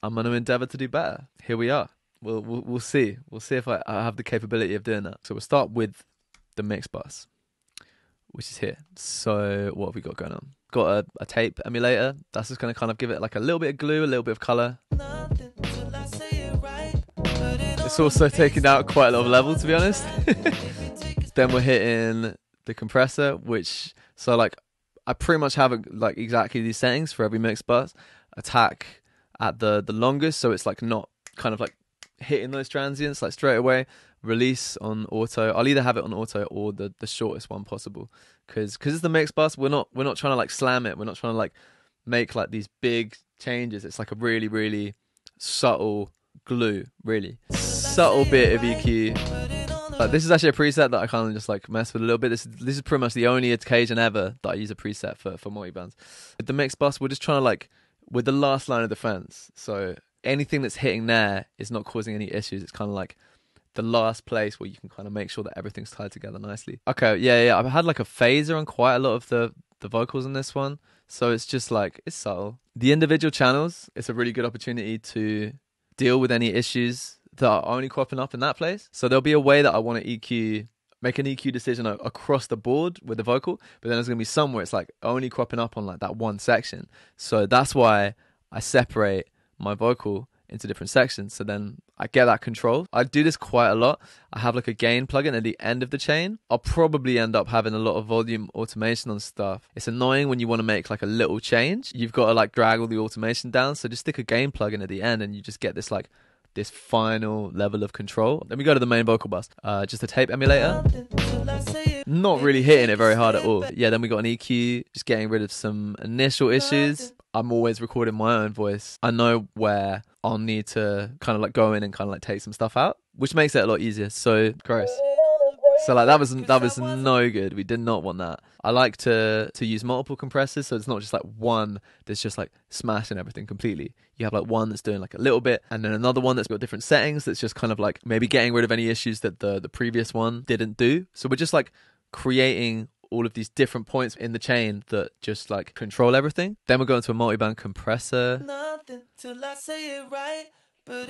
I'm going to endeavor to do better. Here we are. We'll see. We'll see if I have the capability of doing that. So we'll start with the mix bus, which is here. So what have we got going on? Got a tape emulator. That's just going to kind of give it like a little bit of glue, a little bit of color. It's also taking out quite a lot of level, to be honest. Then we're hitting the compressor, which, so like, I pretty much have like exactly these settings for every mix bus. Attack at the longest, so it's like not kind of like hitting those transients like straight away. Release on auto. I'll either have it on auto or the shortest one possible, because it's the mix bus. We're not trying to like slam it. We're not trying to like make like these big changes. It's like a really, really subtle glue, really subtle bit of EQ. Like, this is actually a preset that I kind of just like mess with a little bit. This is pretty much the only occasion ever that I use a preset for multi-bands. With the mix bus, we're just trying to like, with the last line of defense. So anything that's hitting there is not causing any issues. It's kind of like the last place where you can kind of make sure that everything's tied together nicely. Okay, yeah. I've had like a phaser on quite a lot of the vocals in this one. So it's just like, it's subtle. The individual channels, it's a really good opportunity to deal with any issues that are only cropping up in that place. So there'll be a way that I want to make an EQ decision across the board with the vocal, but then there's going to be somewhere it's like only cropping up on like that one section. So that's why I separate my vocal into different sections, so then I get that control. I do this quite a lot. I have like a gain plugin at the end of the chain. I'll probably end up having a lot of volume automation on stuff. It's annoying when you want to make like a little change. You've got to like drag all the automation down, so just stick a gain plugin at the end and you just get this like this final level of control. Then we go to the main vocal bus. Just a tape emulator. Not really hitting it very hard at all. Yeah, then we got an EQ, just getting rid of some initial issues. I'm always recording my own voice. I know where I'll need to kind of like go in and kind of like take some stuff out, which makes it a lot easier. So gross. So like that was no good. We did not want that. I like to use multiple compressors, so it's not just like one that's just like smashing everything completely. You have like one that's doing like a little bit, and then another one that's got different settings that's just kind of like maybe getting rid of any issues that the previous one didn't do. So we're just like creating all of these different points in the chain that just like control everything. Then we're going to a multi-band compressor,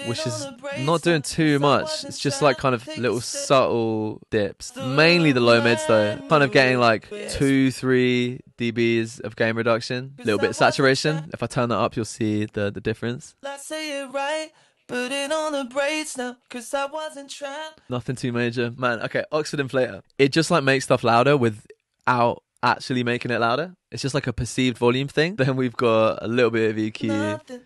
which is not doing too much. It's just like kind of little subtle dips, mainly the low mids though, kind of getting like 2-3 dBs of gain reduction, a little bit of saturation. If I turn that up, you'll see the difference. Nothing too major, man. Okay, Oxford inflator. It just like makes stuff louder without actually making it louder. It's just like a perceived volume thing. Then we've got a little bit of EQ,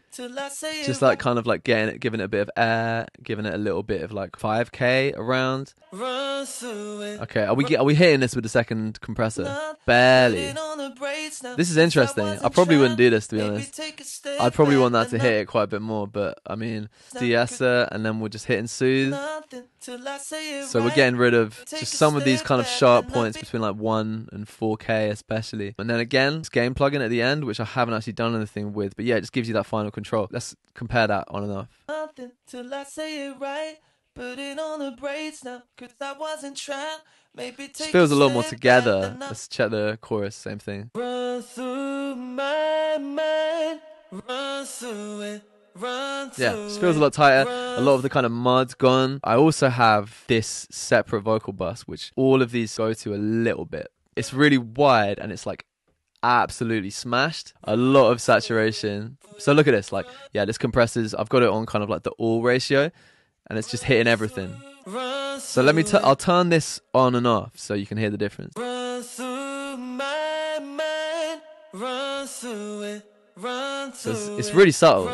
just like kind of like giving it a bit of air, giving it a little bit of like 5K around. Okay, are we hitting this with the second compressor? Barely. This is interesting. I probably wouldn't do this, to be honest. I'd probably want that to hit it quite a bit more, but I mean, de-esser, and then we're just hitting soothe. So we're getting rid of just some of these kind of sharp points between like 1 and 4K especially. And then again, it's gain plugin at the end, which I haven't actually done anything with, but yeah, it just gives you that final control. Let's compare that on and off. Just feels a lot more together. Let's check the chorus, same thing. Run through my mind, run through it. Yeah, just feels a lot tighter. A lot of the kind of mud's gone. I also have this separate vocal bus, which all of these go to a little bit. It's really wide and it's like absolutely smashed. A lot of saturation. So look at this, like, yeah, this compressors, I've got it on kind of like the all ratio and it's just hitting everything. So I'll turn this on and off so you can hear the difference. So it's really subtle.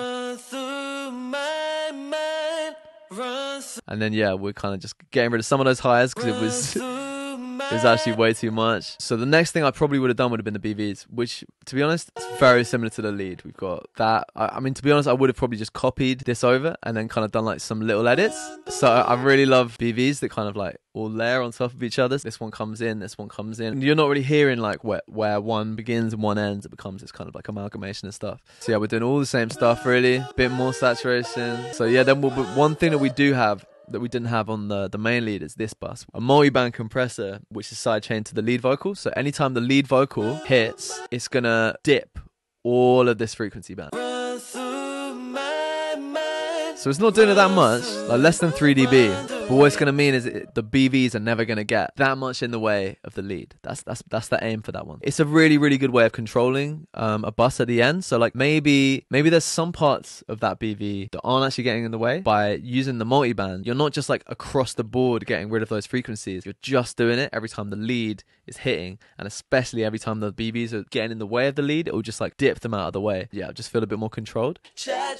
And then yeah, we're kind of just getting rid of some of those highs because it was actually way too much. So the next thing I probably would have done would have been the BVs, which to be honest, it's very similar to the lead. We've got that. I mean, to be honest, I would have probably just copied this over and then kind of done like some little edits. So I really love BVs that kind of like all layer on top of each other. This one comes in, this one comes in. And you're not really hearing like where one begins and one ends. It becomes this kind of like amalgamation of stuff. So yeah, we're doing all the same stuff really. Bit more saturation. So yeah, then one thing that we do have that we didn't have on the main lead is this bus, a multi-band compressor, which is sidechained to the lead vocal. So anytime the lead vocal hits, it's gonna dip all of this frequency band. So it's not doing it that much, like less than 3 dB. But what it's going to mean is the BVs are never going to get that much in the way of the lead. That's the aim for that one. It's a really, really good way of controlling a bus at the end. So like maybe there's some parts of that BV that aren't actually getting in the way. By using the multiband, you're not just like across the board getting rid of those frequencies. You're just doing it every time the lead is hitting, and especially every time the BVs are getting in the way of the lead, it will just like dip them out of the way. Yeah, just feel a bit more controlled. Try,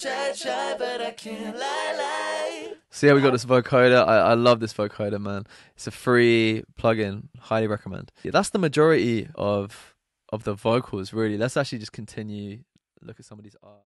but I can't lie. So yeah, we got this vocoder. I love this vocoder, man. It's a free plugin. Highly recommend. Yeah, that's the majority of the vocals, really. Let's actually just continue. Look at some of these art.